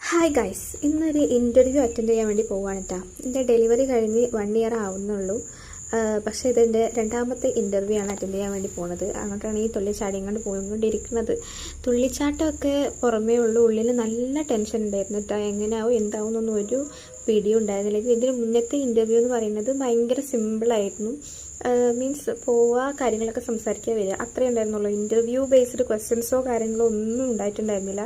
Hi guys, ഇന്നൊരു interview attend ചെയ്യാൻ വേണ്ടി പോവാണ് കേട്ടോ. എൻ്റെ ഡെലിവറി കഴിഞ്ഞ് 1 ഇയർ ആവുന്നുള്ളൂ. പക്ഷേ ഇതെൻ്റെ രണ്ടാമത്തെ ഇൻ്റർവ്യൂ ആണ് അറ്റൻഡ് ചെയ്യാൻ വേണ്ടി പോകുന്നത്. അങ്ങോട്ടാണ് ഈ തുള്ളിച്ചാടി കൊണ്ട് പോയിക്കൊണ്ടിരിക്കുന്നത്. തുള്ളിച്ചാട്ടമൊക്കെ പുറമേ ഉള്ളൂ, ഉള്ളിൽ നല്ല ടെൻഷൻ ഉണ്ടായിരുന്നു കേട്ടോ. എങ്ങനെയാവും എന്താവും എന്നൊന്നും ഒരു പിടിയും ഉണ്ടായിരുന്നില്ല. ഇതിന് മുന്നത്തെ ഇൻ്റർവ്യൂ എന്ന് പറയുന്നത് ഭയങ്കര സിമ്പിളായിരുന്നു. മീൻസ് പോവുക, കാര്യങ്ങളൊക്കെ സംസാരിക്കുക, വരിക, അത്രയേ ഉണ്ടായിരുന്നുള്ളൂ. ഇൻ്റർവ്യൂ ബേസ്ഡ് ക്വസ്റ്റ്യൻസോ കാര്യങ്ങളോ ഒന്നും ഉണ്ടായിട്ടുണ്ടായിരുന്നില്ല.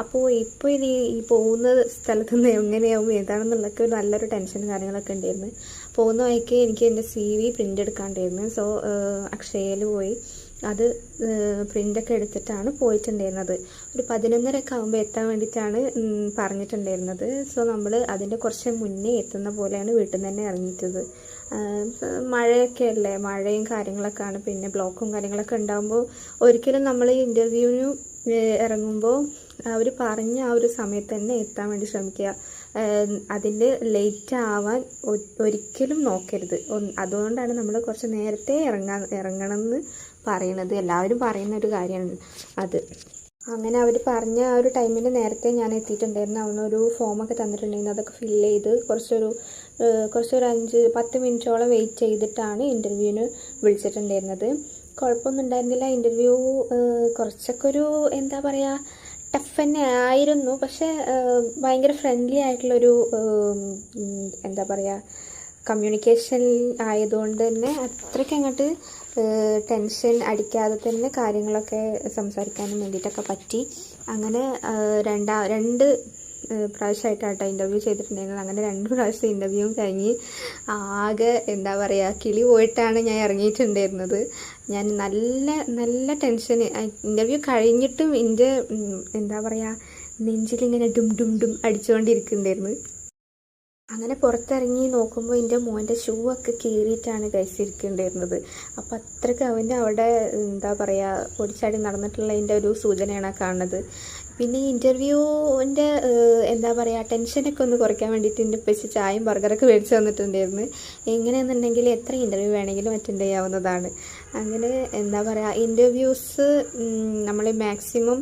അപ്പോൾ ഇപ്പോൾ ഈ പോകുന്ന സ്ഥലത്ത് നിന്ന് എങ്ങനെയാവും ഏതാണെന്നുള്ളതൊക്കെ ഒരു നല്ലൊരു ടെൻഷനും കാര്യങ്ങളൊക്കെ ഉണ്ടായിരുന്നു. പോകുന്ന വഴിക്ക് എനിക്ക് എൻ്റെ CV പ്രിൻ്റ് എടുക്കാണ്ടായിരുന്നു. സോ അക്ഷയയിൽ പോയി അത് പ്രിൻ്റൊക്കെ എടുത്തിട്ടാണ് പോയിട്ടുണ്ടായിരുന്നത്. ഒരു 11:30 ആകുമ്പോൾ എത്താൻ വേണ്ടിയിട്ടാണ് പറഞ്ഞിട്ടുണ്ടായിരുന്നത്. സോ നമ്മൾ അതിൻ്റെ കുറച്ച് മുന്നേ എത്തുന്ന പോലെയാണ് വീട്ടിൽ നിന്ന് തന്നെ ഇറങ്ങിയിട്ടത്. മഴയൊക്കെ അല്ലേ, മഴയും കാര്യങ്ങളൊക്കെയാണ്, പിന്നെ ബ്ലോക്കും കാര്യങ്ങളൊക്കെ ഉണ്ടാകുമ്പോൾ ഒരിക്കലും നമ്മൾ ഈ ഇൻ്റർവ്യൂവിന് ഇറങ്ങുമ്പോൾ അവർ പറഞ്ഞ ആ ഒരു സമയത്ത് തന്നെ എത്താൻ വേണ്ടി ശ്രമിക്കുക. അതിൽ ലേറ്റ് ആവാൻ ഒരിക്കലും നോക്കരുത്. അതുകൊണ്ടാണ് നമ്മൾ കുറച്ച് നേരത്തെ ഇറങ്ങണം എന്ന് പറയുന്നത്. എല്ലാവരും പറയുന്ന ഒരു കാര്യമാണ് അത്. അങ്ങനെ അവർ പറഞ്ഞ ആ ഒരു ടൈമിന് നേരത്തെ ഞാൻ എത്തിയിട്ടുണ്ടായിരുന്നു. അവനൊരു ഫോമൊക്കെ തന്നിട്ടുണ്ടായിരുന്നു. അതൊക്കെ ഫില്ല് ചെയ്ത് കുറച്ചൊരു 5-10 മിനിറ്റോളം വെയിറ്റ് ചെയ്തിട്ടാണ് ഇൻ്റർവ്യൂവിന് വിളിച്ചിട്ടുണ്ടായിരുന്നത്. കുഴപ്പമൊന്നും ഉണ്ടായിരുന്നില്ല. ഇൻ്റർവ്യൂ കുറച്ചൊക്കെ ഒരു എന്താ പറയുക, ടഫ് തന്നെ ആയിരുന്നു. പക്ഷേ ഭയങ്കര ഫ്രണ്ട്ലി ആയിട്ടുള്ളൊരു എന്താ പറയുക, കമ്മ്യൂണിക്കേഷൻ ആയതുകൊണ്ട് തന്നെ അത്രയ്ക്ക് അങ്ങോട്ട് ടെൻഷൻ അടിക്കാതെ തന്നെ കാര്യങ്ങളൊക്കെ സംസാരിക്കാനും വേണ്ടിയിട്ടൊക്കെ പറ്റി. അങ്ങനെ രണ്ട് പ്രാവശ്യമായിട്ടാട്ടോ ഇൻ്റർവ്യൂ ചെയ്തിട്ടുണ്ടായിരുന്നത്. അങ്ങനെ 2 പ്രാവശ്യത്തെ ഇൻ്റർവ്യൂവും കഴിഞ്ഞ് ആകെ എന്താ പറയുക, കിളി പോയിട്ടാണ് ഞാൻ ഇറങ്ങിയിട്ടുണ്ടായിരുന്നത്. ഞാൻ നല്ല ടെൻഷൻ. ഇൻ്റർവ്യൂ കഴിഞ്ഞിട്ടും എൻ്റെ എന്താ പറയുക, നെഞ്ചിലിങ്ങനെ ഡും ഡും ഡും അടിച്ചുകൊണ്ടിരിക്കുന്നുണ്ടായിരുന്നു. അങ്ങനെ പുറത്തിറങ്ങി നോക്കുമ്പോൾ എൻ്റെ മോൻ്റെ ഷൂ ഒക്കെ കീറിയിട്ടാണ് കഴിച്ചിരിക്കുന്നുണ്ടായിരുന്നത്. അപ്പം അത്രയ്ക്ക് അവൻ്റെ അവിടെ എന്താ പറയുക, പൊടിച്ചാടി നടന്നിട്ടുള്ളതിൻ്റെ ഒരു സൂചനയാണ് കാണുന്നത്. പിന്നെ ഈ ഇൻ്റർവ്യൂവിൻ്റെ എന്താ പറയുക, ടെൻഷനൊക്കെ ഒന്ന് കുറയ്ക്കാൻ വേണ്ടിയിട്ട് എൻ്റെ ഉപ്പച്ചി ചായയും ബർഗറൊക്കെ മേടിച്ച് തന്നിട്ടുണ്ടായിരുന്നു. എങ്ങനെയെന്നുണ്ടെങ്കിൽ എത്ര ഇൻ്റർവ്യൂ വേണമെങ്കിലും അറ്റൻഡ് ചെയ്യാവുന്നതാണ്. അങ്ങനെ എന്താ പറയുക, ഇൻ്റർവ്യൂസ് നമ്മൾ മാക്സിമം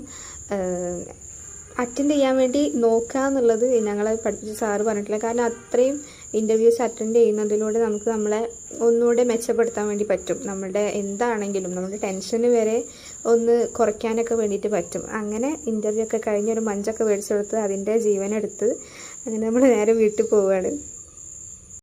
അറ്റൻഡ് ചെയ്യാൻ വേണ്ടി നോക്കുക എന്നുള്ളത് ഞങ്ങളെ പഠിപ്പിച്ച സാറ് പറഞ്ഞിട്ടില്ല. കാരണം അത്രയും ഇൻ്റർവ്യൂസ് അറ്റൻഡ് ചെയ്യുന്നതിലൂടെ നമുക്ക് നമ്മളെ ഒന്നുകൂടെ മെച്ചപ്പെടുത്താൻ വേണ്ടി പറ്റും. നമ്മുടെ എന്താണെങ്കിലും നമ്മുടെ ടെൻഷന് വരെ ഒന്ന് കുറയ്ക്കാനൊക്കെ വേണ്ടിയിട്ട് പറ്റും. അങ്ങനെ ഇൻ്റർവ്യൂ ഒക്കെ കഴിഞ്ഞ് ഒരു മഞ്ചൊക്കെ മേടിച്ചെടുത്ത് അതിൻ്റെ ജീവനെടുത്ത് അങ്ങനെ നമ്മൾ നേരെ വീട്ടിൽ പോവുകയാണ്.